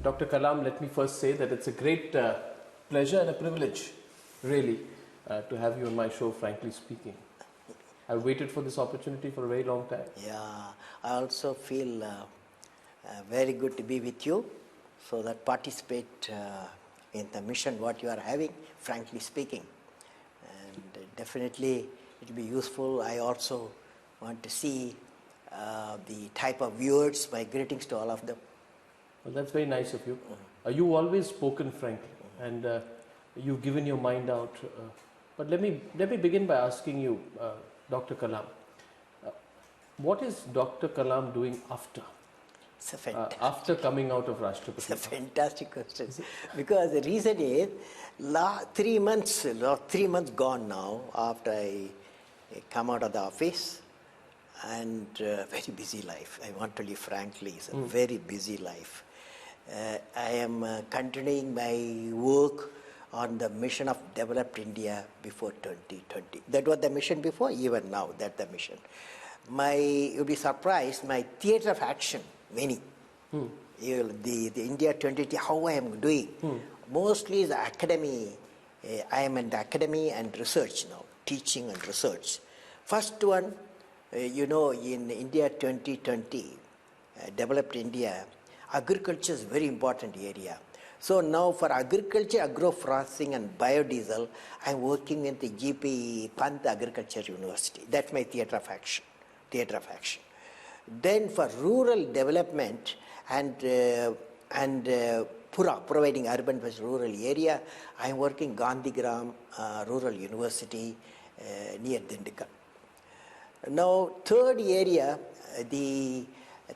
Dr. Kalam, let me first say that it's a great pleasure and a privilege, really, to have you on my show, frankly speaking. I've waited for this opportunity for a very long time. Yeah, I also feel very good to be with you, so that participate in the mission what you are having, frankly speaking. And definitely it will be useful. I also want to see the type of viewers. My greetings to all of them. Well, that's very nice of you. You've always spoken frankly, and you've given your mind out. But let me begin by asking you, Dr. Kalam, what is Dr. Kalam doing after? It's a fantastic. After coming out of It's a Rashtrapati? fantastic question. Because the reason is, 3 months gone now after I come out of the office, and very busy life. I want to live frankly, it's a very busy life. I am continuing my work on the mission of Developed India before 2020. That was the mission before, even now, that's the mission. You'll be surprised, my theatre of action, many. The India 2020, how I am doing. Mostly the academy, I am in the academy and research now, teaching and research. First one, in India 2020, Developed India, agriculture is very important area. So now for agriculture, agro-processing and biodiesel, I'm working in the GP Pant Agriculture University. That's my theatre of action. Then for rural development and Pura, providing urban versus rural area, I'm working Gandhigram Rural University near Dindigul. Now, third area,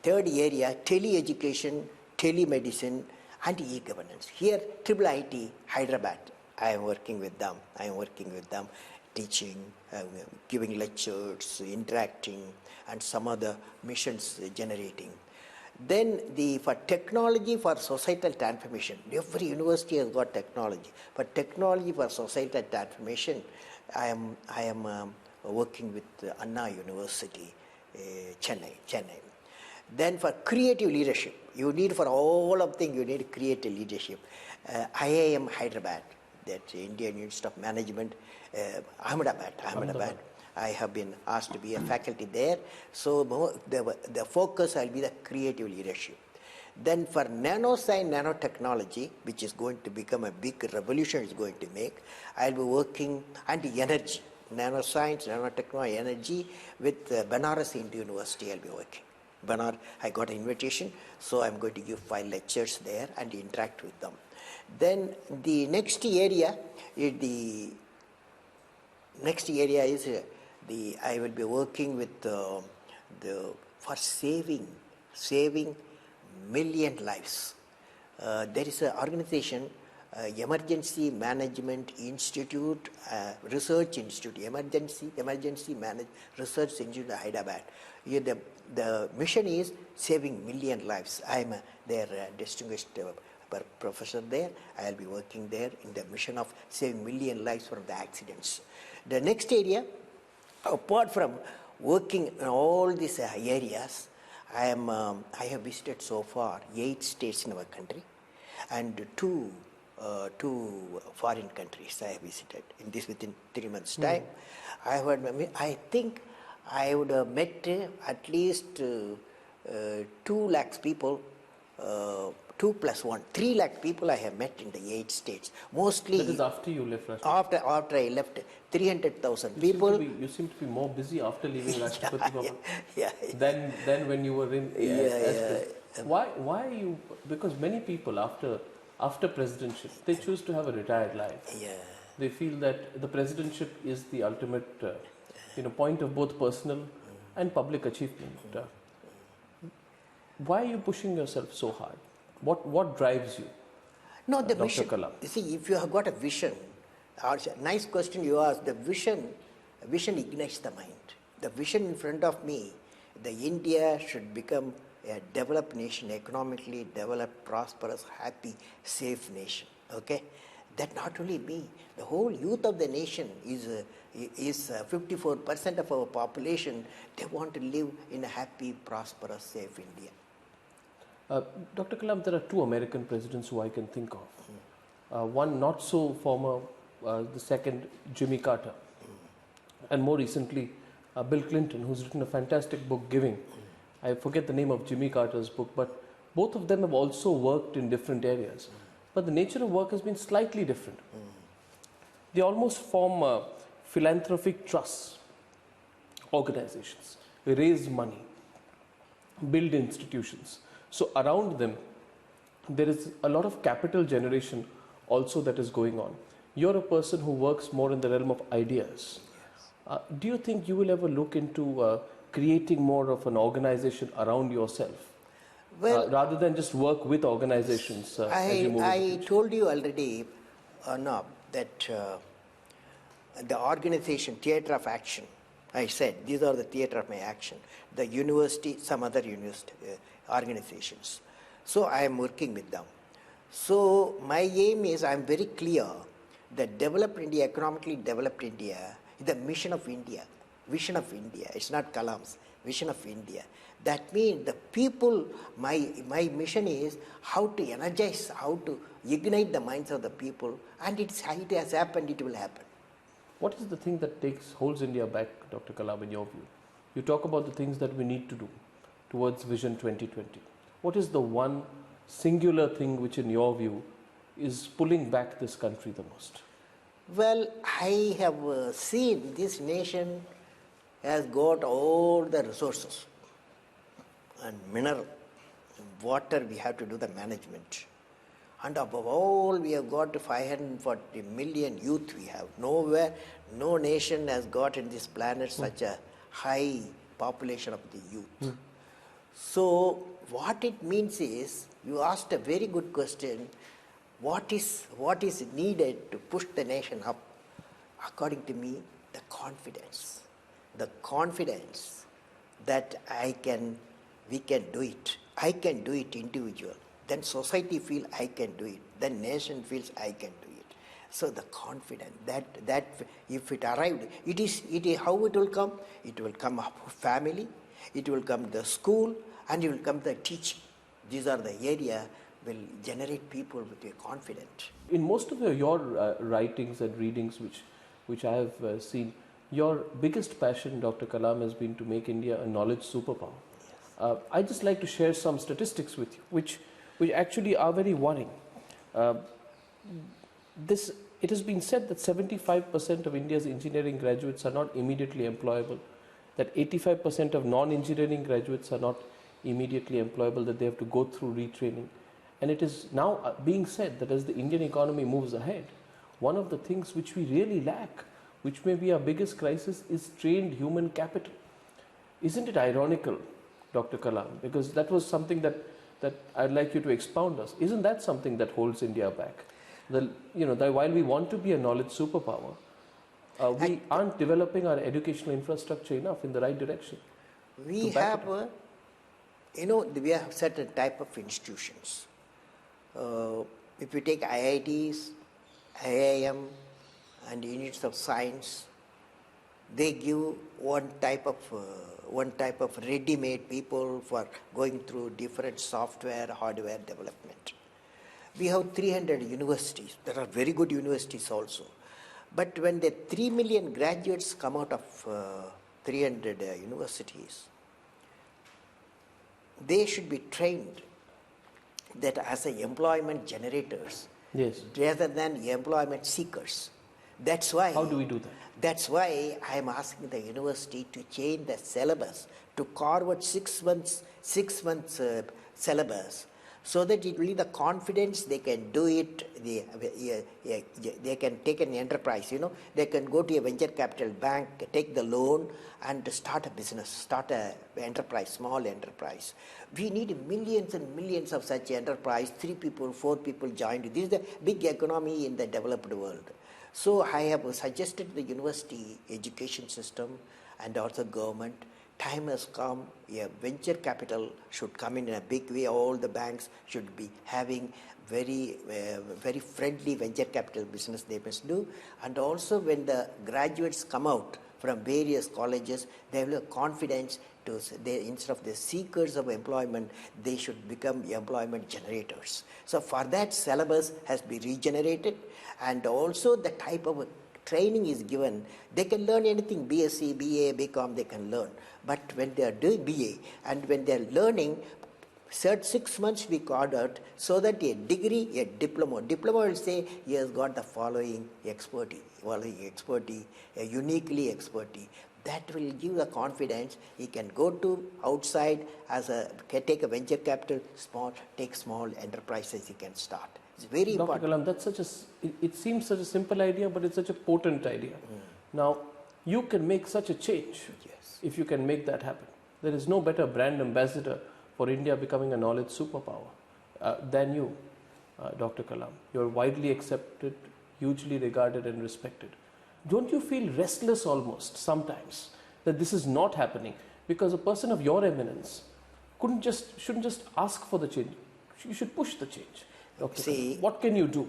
tele-education, telemedicine, and e-governance. Here, IIIT, Hyderabad, I am working with them, teaching, giving lectures, interacting, and some other missions generating. Then for technology for societal transformation, every university has got technology. For technology for societal transformation, I am working with Anna University, Chennai. Then for creative leadership, you need for all of things, you need creative leadership. IIM Hyderabad, that Indian Institute of Management, Ahmedabad. I have been asked to be a faculty there. So the focus will be the creative leadership. Then for nanoscience, nanotechnology, which is going to become a big revolution, is going to make, I'll be working, and energy, nanoscience, nanotechnology, energy, with Banaras Hindu University I'll be working. I got an invitation, so I'm going to give 5 lectures there and interact with them. Then the next area is I will be working with for saving million lives. There is an organization, Emergency Management Institute, Research Institute, Emergency Research Institute, Hyderabad. Here the mission is saving million lives. I am their distinguished professor there. I will be working there in the mission of saving million lives from the accidents. The next area, apart from working in all these areas, I have visited so far 8 states in our country, and two foreign countries I have visited within 3 months' time. I think I would have met at least 2 lakhs people, 2 plus 1, 3 lakh people I have met in the 8 states. Mostly. That is after you left Rashtrapati. After I left, 300,000 people. You seem to be more busy after leaving Rashtrapati Bhavan than when you were in as Why you? Because many people after presidentship, they choose to have a retired life. Yeah. They feel that the presidentship is the ultimate point of both personal and public achievement. Why are you pushing yourself so hard? What drives you? No, the Dr. vision. Kalam. You see, if you have got a vision, nice question you asked, the vision ignites the mind. The vision in front of me, the India should become a developed nation, economically developed, prosperous, happy, safe nation. Okay? That not only me, the whole youth of the nation is 54% of our population. They want to live in a happy, prosperous, safe India. Dr. Kalam, there are two American presidents who I can think of. One not so former, the second, Jimmy Carter, and more recently, Bill Clinton, who's written a fantastic book, Giving. I forget the name of Jimmy Carter's book, but both of them have also worked in different areas. But the nature of work has been slightly different. They almost form philanthropic trusts, organizations, raise money, build institutions. So around them, there is a lot of capital generation also that is going on. You're a person who works more in the realm of ideas. Do you think you will ever look into creating more of an organization around yourself, Well, rather than just work with organizations as you move into the I future? told you already, Arnab, that the organization, theatre of action, I said, these are the theatre of my action. The university, some other university organizations. So I am working with them. So my aim is, I am very clear that developed India, economically developed India, is the mission of India. Vision of India. It's not Kalam's vision of India. That means the people, my mission is how to energize, how to ignite the minds of the people, and it has happened, it will happen. What is the thing that holds India back, Dr. Kalam, in your view? You talk about the things that we need to do towards Vision 2020. What is the one singular thing which, in your view, is pulling back this country the most? Well, I have seen this nation has got all the resources and mineral, water, we have to do the management. And above all, we have got 540 million youth we have. Nowhere, no nation has got in this planet such a high population of the youth. So what it means is, you asked a very good question, what is needed to push the nation up? According to me, the confidence. The confidence that we can do it. I can do it individual. Then society feels I can do it. Then nation feels I can do it. So the confidence that if it arrived, it is how it will come. It will come up family, it will come the school, and it will come the teaching. These are the area will generate people with a confidence. In most of your writings and readings, which I have seen, your biggest passion, Dr. Kalam, has been to make India a knowledge superpower. I'd just like to share some statistics with you, which actually are very worrying. It has been said that 75% of India's engineering graduates are not immediately employable, that 85% of non-engineering graduates are not immediately employable, that they have to go through retraining. And it is now being said that as the Indian economy moves ahead, one of the things which we really lack, which may be our biggest crisis, is trained human capital. Isn't it ironical, Dr. Kalam? Because that was something that I'd like you to expound us. Isn't that something that holds India back? That while we want to be a knowledge superpower, we aren't developing our educational infrastructure enough in the right direction. We have, we have certain type of institutions. If you take IITs, IIM, and units of science, they give one type of ready-made people for going through different software, hardware development. We have 300 universities. There are very good universities also. But when the 3 million graduates come out of 300 universities, they should be trained that as employment generators, yes, rather than employment seekers. That's why. How do we do that? That's why I am asking the university to change the syllabus, to carve out 6 months syllabus, so that it will be the confidence they can do it. They can take an enterprise. They can go to a venture capital bank, take the loan, and start a business, start a enterprise, small enterprise. We need millions and millions of such enterprise. 3 people, 4 people joined. This is the big economy in the developed world. So I have suggested the university education system and also government, time has come, a venture capital should come in a big way. All the banks should be having very friendly venture capital business they must do. And also when the graduates come out from various colleges. They will have confidence to, instead of the seekers of employment, they should become employment generators. So for that, syllabus has been regenerated, and also the type of training is given. They can learn anything, BSc, BA, BCom, they can learn. But when they are doing BA and when they are learning, 6 months we called out, so that a degree, a diploma will say he has got the following expertise, a uniquely expertise. That will give the confidence. He can go to outside can take a venture capital, take small enterprises he can start. It's very Dr. important. Kalam, that's it seems such a simple idea, but it's such a potent idea. Now, you can make such a change if you can make that happen. There is no better brand ambassador for India becoming a knowledge superpower than you, Dr. Kalam. You're widely accepted, hugely regarded and respected. Don't you feel restless almost sometimes that this is not happening? Because a person of your eminence shouldn't just ask for the change. You should push the change. Dr. See, Kalam, what can you do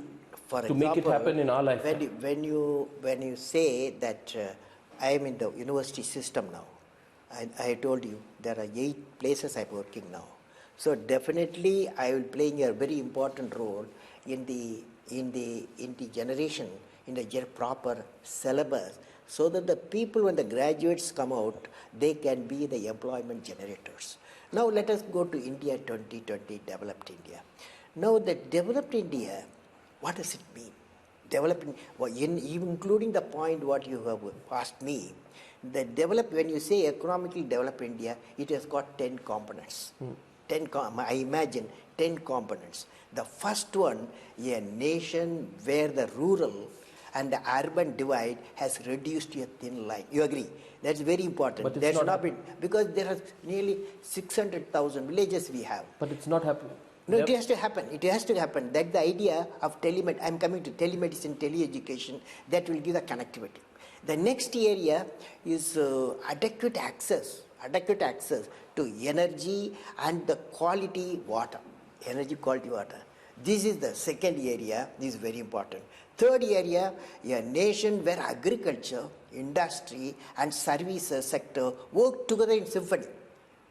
to make it happen in our lifetime? When you say that I am in the university system now, I told you there are 8 places I'm working now. So definitely I will playing a very important role in the generation, in the proper syllabus, so that the people, when the graduates come out, they can be the employment generators. Now let us go to India 2020, developed India. Now the developed India, what does it mean? Developing, including the point what you have asked me, when you say economically developed India, it has got 10 components. I imagine 10 components. The first one, a nation where the rural and the urban divide has reduced to a thin line. You agree? That's very important. But there should not be, because there are nearly 600,000 villages we have. But it's not happening. No, it has to happen. It has to happen. That's the idea of telemedicine. I'm coming to telemedicine, teleeducation. That will give the connectivity. The next area is adequate access to energy and the quality water. Energy, quality water. This is the second area. This is very important. Third area, a nation where agriculture, industry and services sector work together in symphony.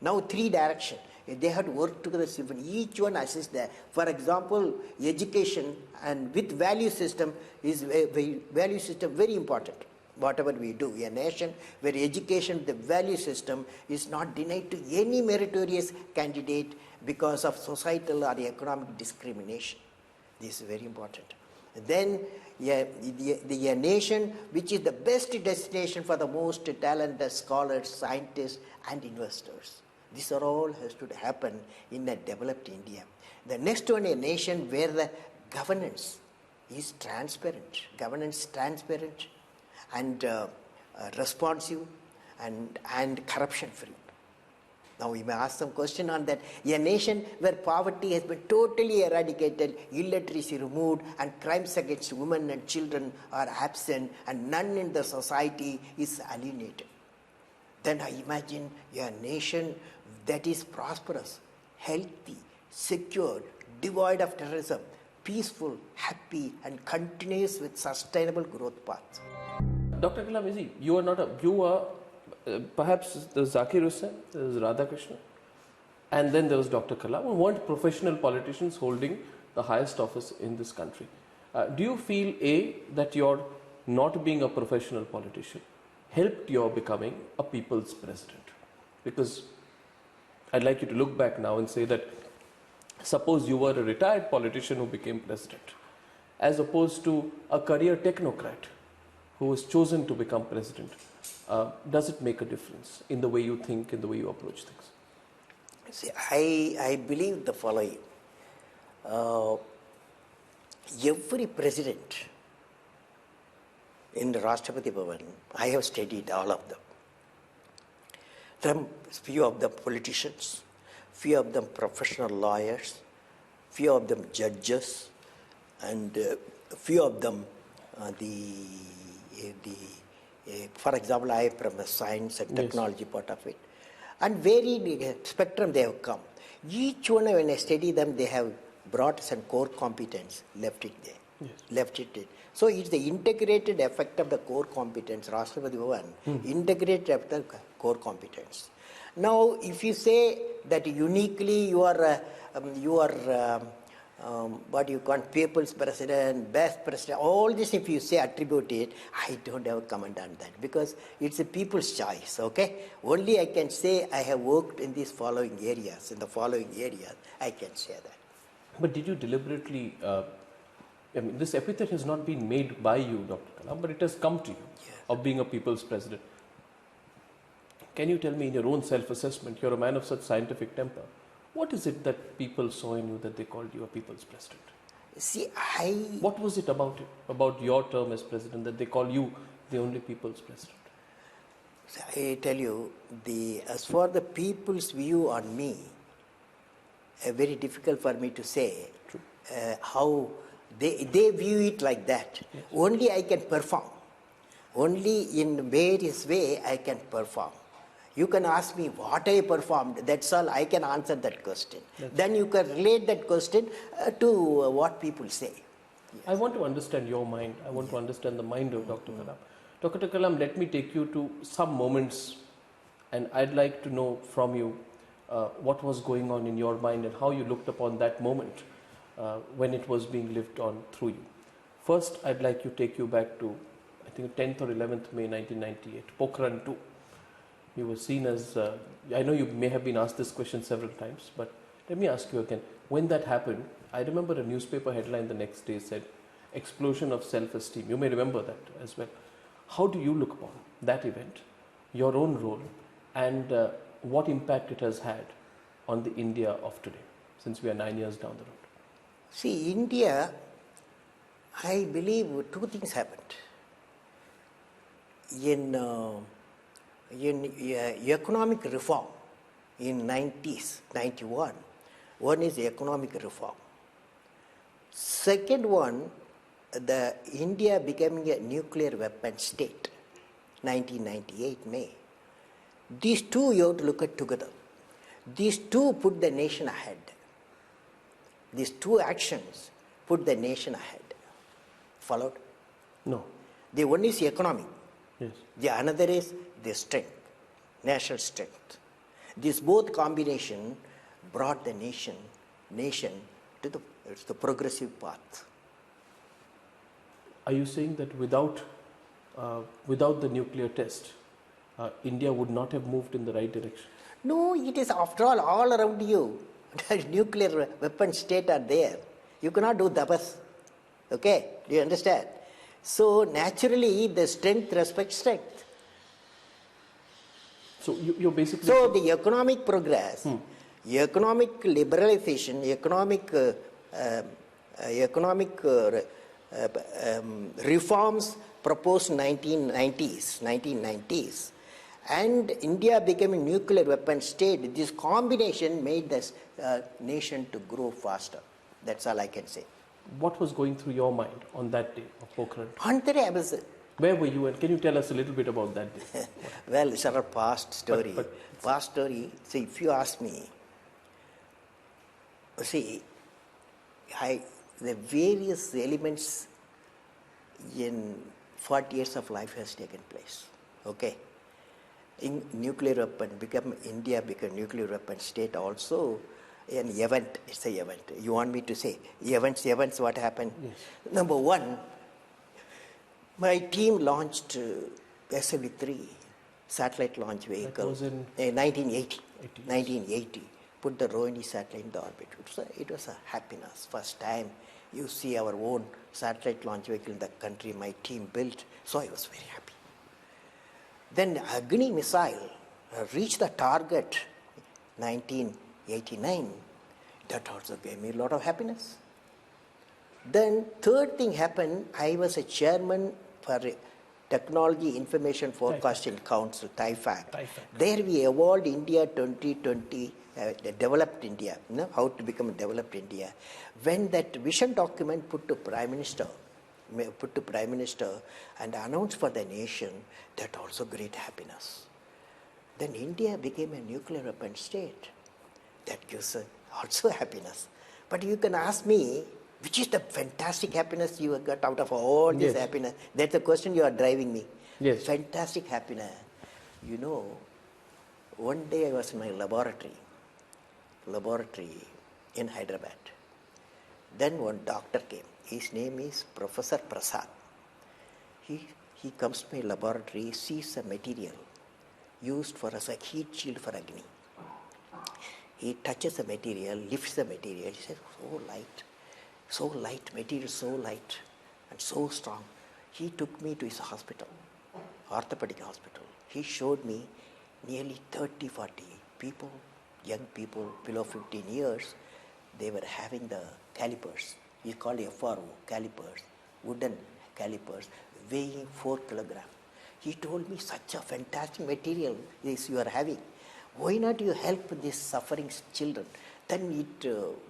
Now 3 directions. They have to work together in symphony. Each one assists there. For example, education and with value system is very important. Whatever we do, a nation where education, the value system is not denied to any meritorious candidate because of societal or economic discrimination. This is very important. Then a nation which is the best destination for the most talented scholars, scientists and investors. This all has to happen in a developed India. The next one, a nation where the governance is transparent. And responsive and corruption free. Now we may ask some question on that. A nation where poverty has been totally eradicated, illiteracy removed, and crimes against women and children are absent, and none in the society is alienated. Then I imagine a nation that is prosperous, healthy, secure, devoid of terrorism, peaceful, happy, and continuous with sustainable growth paths. Dr. Kalam, you are perhaps there was Zakir Hussain, there was Radhakrishnan, and then there was Dr. Kalam, who weren't professional politicians holding the highest office in this country. Do you feel, A, that your not being a professional politician helped your becoming a people's president? Because I'd like you to look back now and say that suppose you were a retired politician who became president, as opposed to a career technocrat who was chosen to become president. Does it make a difference in the way you think, in the way you approach things? See, I believe the following. Every president in the Rashtrapati Bhavan, I have studied all of them. From few of them politicians, few of them professional lawyers, few of them judges, and few of them for example, I am from the science and technology part of it. And varied spectrum they have come. Each one, when I study them, they have brought some core competence, left it there. Left it there. So it's the integrated effect of the core competence, Rashtrapati Bhavan, integrated effect of core competence. Now, if you say that uniquely you are what you call people's president, best president, all this if you say attribute it, I don't have a comment on that because it's a people's choice, okay? Only I can say I have worked in these following areas, I can say that. But did you deliberately, I mean, this epithet has not been made by you, Dr. Kalam, but it has come to you of being a people's president. Can you tell me in your own self-assessment, you're a man of such scientific temper, what is it that people saw in you that they called you a people's president? See, What was it about your term as president that they call you the only people's president? I tell you, as for the people's view on me, very difficult for me to say how they view it like that. Yes. Only I can perform. Only in various way I can perform. You can ask me what I performed, that's all, I can answer that question. Then you can relate that question to what people say. Yes. I want to understand your mind. I want to understand the mind of Dr. Kalam. Dr. Kalam, let me take you to some moments and I'd like to know from you what was going on in your mind and how you looked upon that moment when it was being lived on through you. First, I'd like to take you back to, I think, 10th or 11th May 1998, Pokhran 2. You were seen as, I know you may have been asked this question several times, but let me ask you again. When that happened, I remember a newspaper headline the next day said, explosion of self-esteem. You may remember that as well. How do you look upon that event, your own role, and what impact it has had on the India of today, since we are 9 years down the road? See, India, I believe two things happened. In economic reform in 90s, 91, one is economic reform. Second one, the India becoming a nuclear weapon state, 1998 May. These two you have to look at together. These two put the nation ahead. These two actions put the nation ahead. Followed? No. The one is economic. Yes. The another is the strength, national strength. This both combination brought the nation to the progressive path. Are you saying that without the nuclear test, India would not have moved in the right direction? No, it is after all around you. Nuclear weapon state are there. You cannot do dabas. Okay, do you understand? So naturally the strength respects strength. So you're basically... So the economic progress, economic liberalization, economic reforms proposed 1990s, and India becoming nuclear weapon state, this combination made this nation to grow faster. That's all I can say. What was going through your mind on that day of Pokhran? On that day I was... Where were you, and can you tell us a little bit about that day? Well, it's a past story. Past story. See, if you ask me, see, the various elements in 40 years of life has taken place. Okay, in nuclear weapon India became nuclear weapon state also. An event, it's an event. You want me to say events? What happened? Yes. Number one, my team launched SLV-3 satellite launch vehicle. That was in 1980. Put the Rohini satellite in the orbit. It was a happiness. First time you see our own satellite launch vehicle in the country my team built. So I was very happy. Then Agni missile reached the target 1989. That also gave me a lot of happiness. Then third thing happened, I was a chairman for Technology Information Forecasting Council, TIFAC. There we evolved India 2020, developed India, how to become a developed India. When that vision document put to Prime Minister and announced for the nation, that also great happiness. Then India became a nuclear weapon state. That gives also happiness. But you can ask me, Which is the fantastic happiness you got out of all this Yes. happiness? That's the question you are driving me. Yes. Fantastic happiness. You know, one day I was in my laboratory in Hyderabad. Then one doctor came. His name is Professor Prasad. He comes to my laboratory, sees a material used for as a heat shield for Agni. He touches the material, lifts the material. He says, so light, material so light and so strong. He took me to his hospital, orthopedic hospital. He showed me nearly 30, 40 people, young people below 15 years. They were having the calipers. He called FRO, calipers, wooden calipers, weighing 4 kilograms. He told me, such a fantastic material this you are having. Why not you help these suffering children? Then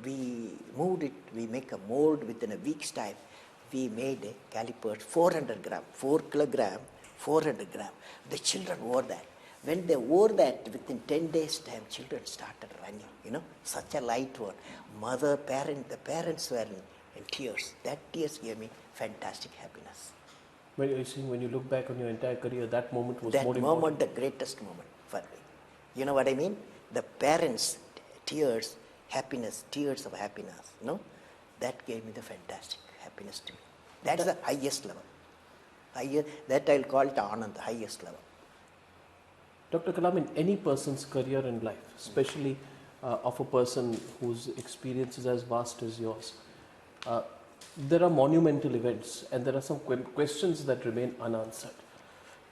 we moved it, we make a mold within a week's time. We made a calipers, 400 grams, 4 kilograms, 400 grams. The children wore that. When they wore that, within 10 days' time, children started running, such a light one. The parents were in tears. That tears gave me fantastic happiness. When you look back on your entire career, that moment was That more moment, important. the greatest moment for me. You know what I mean? The parents' tears, happiness, tears of happiness, that gave me the fantastic happiness to me. That's the highest level. That I'll call it Anand, the highest level. Dr. Kalam, in any person's career in life, especially of a person whose experience is as vast as yours, there are monumental events and there are some questions that remain unanswered.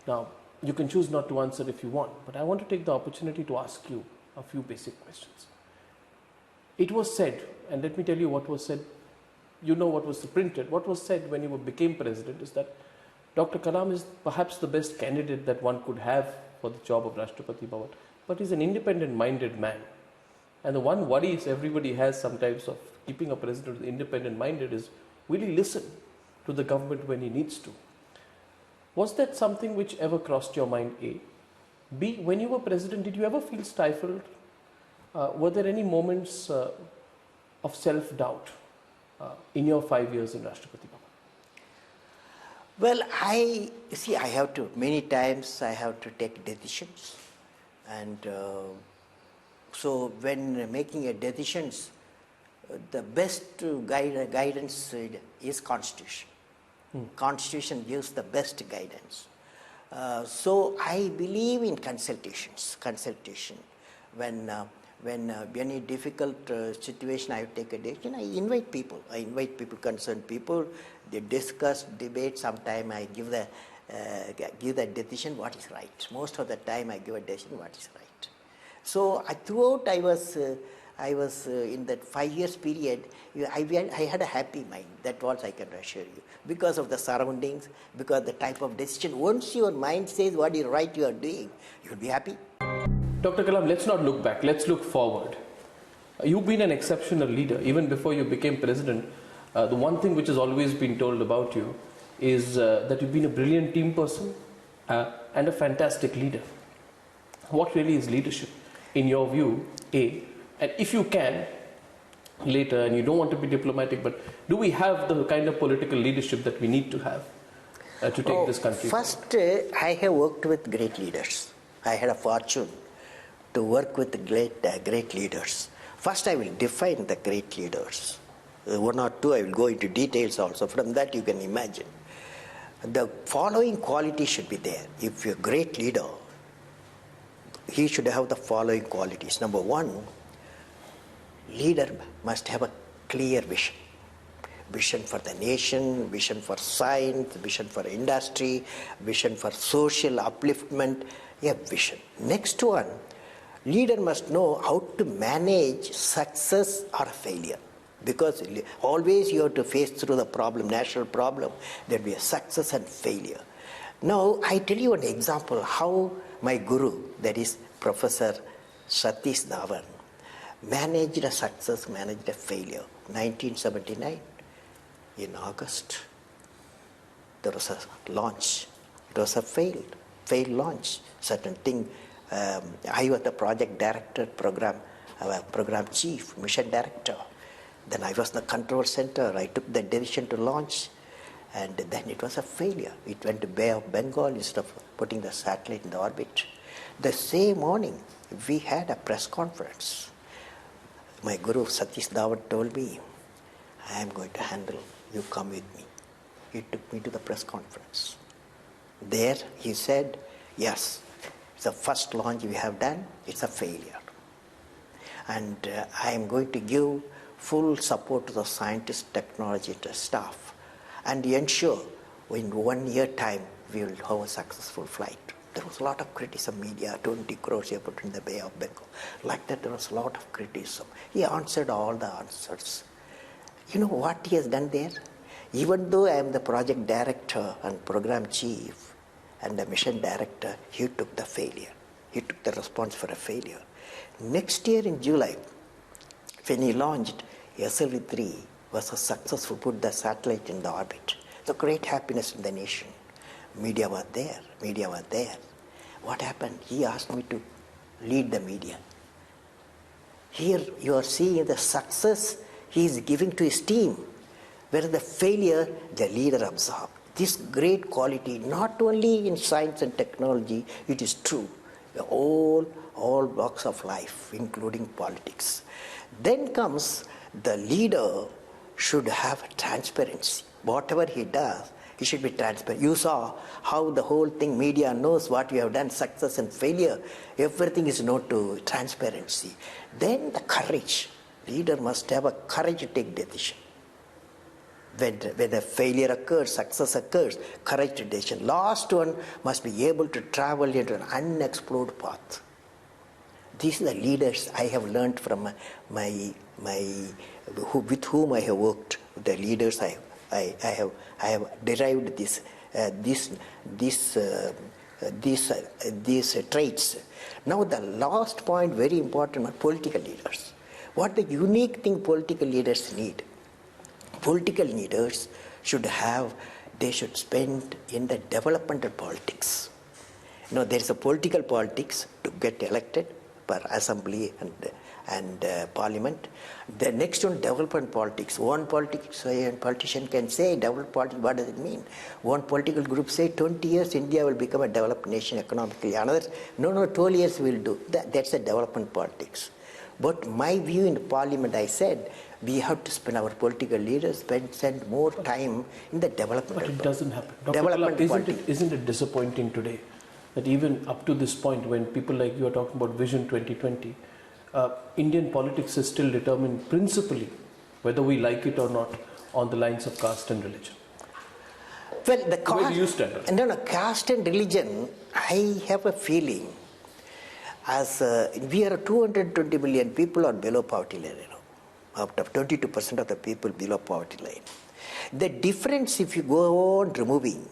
Now, you can choose not to answer if you want, but I want to take the opportunity to ask you a few basic questions. It was said, and let me tell you what was said, you know what was printed, what was said when you became president is that Dr. Kalam is perhaps the best candidate that one could have for the job of Rashtrapati Bhavan, but he's an independent-minded man. And the one worries everybody has sometimes of keeping a president who's independent-minded is, will he listen to the government when he needs to? Was that something which ever crossed your mind, A? B, when you were president, did you ever feel stifled? Were there any moments of self-doubt in your 5 years in Rashtrapati Bhavan? Well, many times I have to take decisions. And so when making a decisions, the best guidance is Constitution. Constitution gives the best guidance. So I believe in consultation. When any difficult situation I take a decision, I invite people, concerned people, they discuss, debate, sometime I give the decision what is right. Most of the time I give a decision what is right. So throughout I was in that 5 years period, I had a happy mind. That was I can assure you. Because of the surroundings, because the type of decision. Once your mind says what is right you are doing, you'll be happy. Dr. Kalam, let's not look back, let's look forward. You've been an exceptional leader. Even before you became president, the one thing which has always been told about you is that you've been a brilliant team person and a fantastic leader. What really is leadership in your view, A? And if you can, later, and you don't want to be diplomatic, but do we have the kind of political leadership that we need to have to take this country? First, I have worked with great leaders. I had a fortune to work with great leaders. First, I will define the great leaders. One or two, I will go into details also. From that, you can imagine. The following quality should be there. If you're a great leader, he should have the following qualities. Number one, leader must have a clear vision. Vision for the nation, vision for science, vision for industry, vision for social upliftment, a vision. Next one, leader must know how to manage success or failure. Because always you have to face through the problem, national problem, there will be a success and failure. Now, I tell you an example how my guru, that is Professor Satish Dhawan, managed a success, managed a failure. 1979, in August, there was a launch. It was a failed launch. Certain thing, I was the project director, program chief, mission director. Then I was the control center. I took the decision to launch, and then it was a failure. It went to Bay of Bengal instead of putting the satellite in the orbit. The same morning, we had a press conference. My guru Satish Dhawan told me, I am going to handle, you come with me. He took me to the press conference. There he said, yes, it's the first launch we have done, it's a failure. And I am going to give full support to the scientists, technology, to staff, and ensure in 1 year time we will have a successful flight. There was a lot of criticism, media, 20 crores you put in the Bay of Bengal. Like that, there was a lot of criticism. He answered all the answers. You know what he has done there? Even though I am the project director and program chief and the mission director, he took the failure. He took the response for a failure. Next year in July, when he launched, SLV-3 was a successful, put the satellite in the orbit. The great happiness in the nation. Media were there. What happened? He asked me to lead the media. Here you are seeing the success he is giving to his team, whereas the failure the leader absorbed. This great quality, not only in science and technology, it is true. All walks of life, including politics. Then comes the leader should have transparency. Whatever he does, he should be transparent. You saw how the whole thing, media knows what you have done, success and failure. Everything is known to transparency. Then the courage. Leader must have a courage to take decision. When a failure occurs, success occurs, courage to decision. Last one must be able to travel into an unexplored path. These are the leaders I have learned from with whom I have worked. The leaders I have derived these traits. Now the last point, very important, are political leaders. What the unique thing political leaders need? Political leaders should spend in the developmental politics. There is a political politics to get elected per assembly and parliament. The next one, development politics. One politician can say, development politics, what does it mean? One political group say, 20 years India will become a developed nation economically. Another, no, 12 years will do. That's a development politics. But my view in parliament, I said, we have to spend, our political leaders spend more time in the development. But it doesn't happen. Dr. Kallam, isn't it disappointing today that even up to this point, when people like you are talking about Vision 2020, Indian politics is still determined principally, whether we like it or not, on the lines of caste and religion? Well, where do you stand? No, caste and religion, I have a feeling, as we are 220 million people are below poverty line. Out of 22% of the people below poverty line. The difference, if you go on removing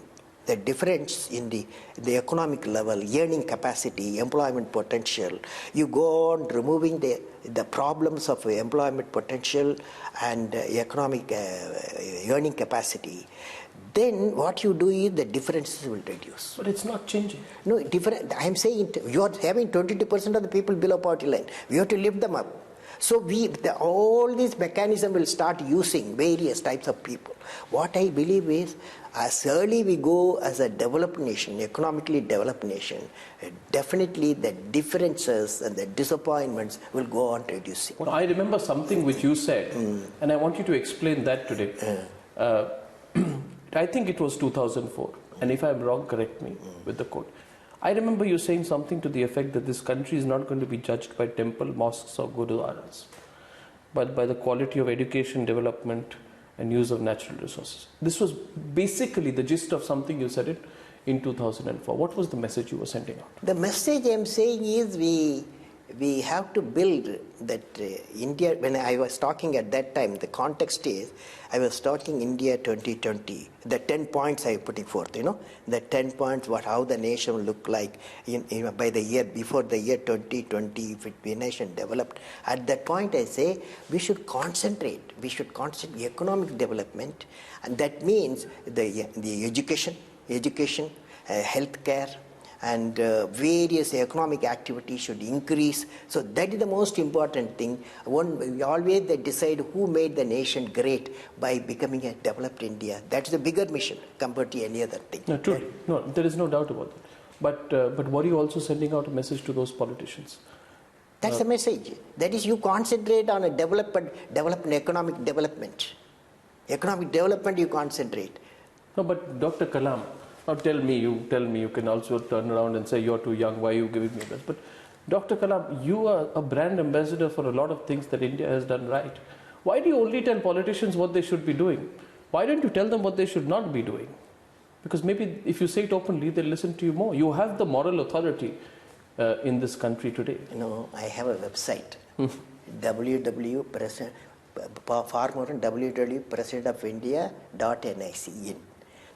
the difference in the economic level, earning capacity, employment potential, you go on removing the problems of employment potential and economic earning capacity, then what you do is the differences will reduce. But it's not changing. No, different. I am saying you are having 22% of the people below poverty line. We have to lift them up. So all these mechanisms will start using various types of people. What I believe is, as early we go as a developed nation, economically developed nation, definitely the differences and the disappointments will go on reducing. Well, I remember something which you said, and I want you to explain that today. I think it was 2004, and if I'm wrong, correct me with the quote. I remember you saying something to the effect that this country is not going to be judged by temple, mosques or gurudwaras, but by the quality of education, development and use of natural resources. This was basically the gist of something you said it in 2004. What was the message you were sending out? The message I'm saying is we have to build that India. When I was talking at that time, the context is I was talking India 2020. The 10 points I putting forth, the 10 points, how the nation will look like by the year before the year 2020, if it be a nation developed. At that point, I say we should concentrate. We should concentrate economic development, and that means the education, healthcare, and various economic activities should increase. So that is the most important thing. Always they decide who made the nation great by becoming a developed India. That's the bigger mission compared to any other thing. No, truly. No, there is no doubt about that. But were you also sending out a message to those politicians? That's the message. That is, you concentrate on a economic development. Economic development you concentrate. No, but Dr. Kalam, now tell me, you can also turn around and say you're too young, why are you giving me this? But Dr. Kalam, you are a brand ambassador for a lot of things that India has done right. Why do you only tell politicians what they should be doing? Why don't you tell them what they should not be doing? Because maybe if you say it openly, they'll listen to you more. You have the moral authority in this country today. I have a website, www.presidentofIndia.nic.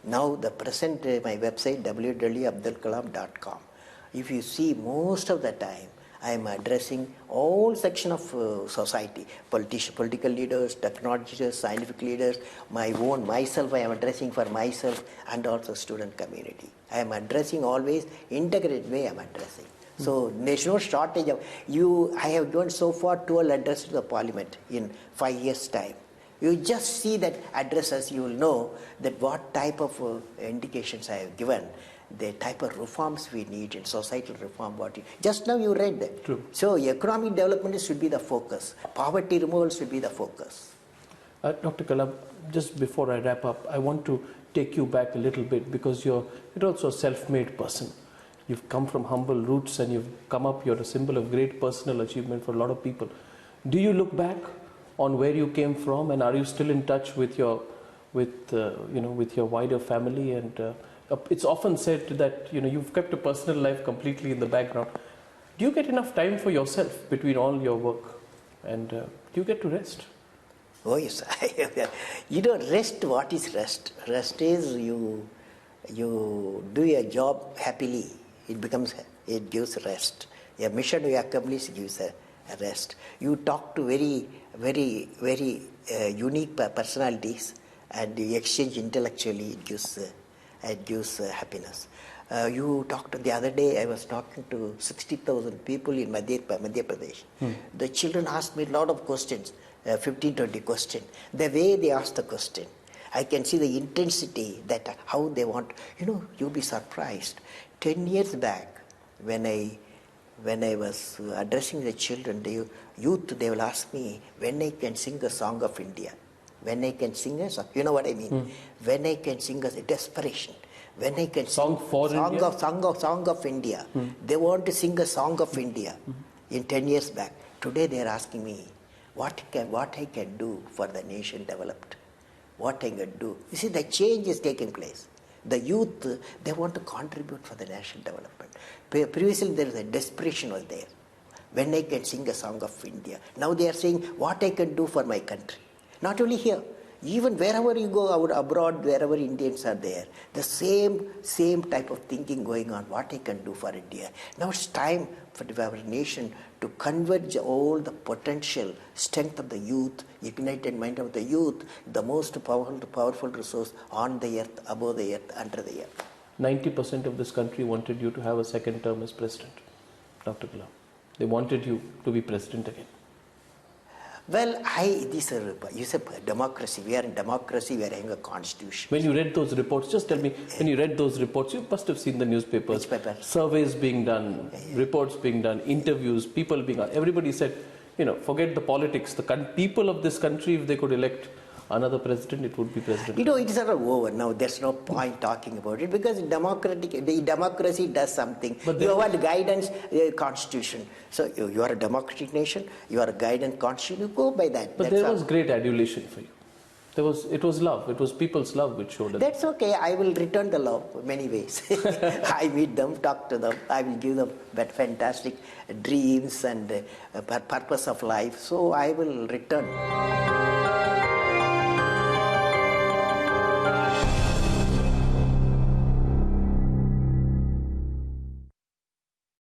Now the present my website www.abdulkalam.com. If you see, most of the time I am addressing all sections of society, political leaders, technologists, scientific leaders, myself I am addressing for myself, and also student community. I am addressing always integrated way I am addressing. So there's no shortage of I have given so far 12 addresses to the Parliament in 5 years' time. You just see that addresses, you will know that what type of indications I have given, the type of reforms we need in societal reform. Just now you read that. True. So economic development should be the focus. Poverty removal should be the focus. Dr. Kalam, just before I wrap up, I want to take you back a little bit, because you're also a self-made person. You've come from humble roots and you've come up, you're a symbol of great personal achievement for a lot of people. Do you look back on where you came from, and are you still in touch with your wider family? And it's often said that you've kept a personal life completely in the background. Do you get enough time for yourself between all your work, and do you get to rest? Oh yes, rest. What is rest? Rest is you do your job happily. It gives rest. A mission you accomplish gives a rest. You talk to very, very, very unique personalities, and you exchange intellectually. It gives happiness. You talked the other day. I was talking to 60,000 people in Madhya Pradesh. The children asked me a lot of questions, 15-20 questions. The way they asked the question, I can see the intensity, that how they want. You'll be surprised. 10 years back, when I was addressing the children, the youth, they will ask me when I can sing a song of India. When I can sing a song, you know what I mean? When I can sing a desperation. When I can song of India. They want to sing a song of India in 10 years back. Today they are asking me what I can do for the nation developed. What I can do. You see, the change is taking place. The youth, they want to contribute for the national development. Previously there was a desperation was there. When I can sing a song of India. Now they are saying what I can do for my country. Not only here, even wherever you go out abroad, wherever Indians are there, the same type of thinking going on, what I can do for India. Now it's time for our nation to converge all the potential strength of the youth, ignited mind of the youth, the most powerful resource on the earth, above the earth, under the earth. 90% of this country wanted you to have a second term as president, Dr. Kalam. They wanted you to be president again. Well, you said democracy. We are in democracy. We are having a constitution. When you read those reports, just tell me, when you read those reports, you must have seen the newspapers. Which paper? Surveys being done, reports being done, interviews, people being asked. Everybody said, forget the politics. The people of this country, if they could elect another president, it would be president. It is sort of over now. There's no point talking about it, because democracy does something. But you have a guidance constitution. So you are a democratic nation. You are a guidance constitution. You go by that. But there was great adulation for you. It was love. It was people's love which showed up. That's okay. I will return the love many ways. I meet them, talk to them. I will give them that fantastic dreams and purpose of life. So I will return.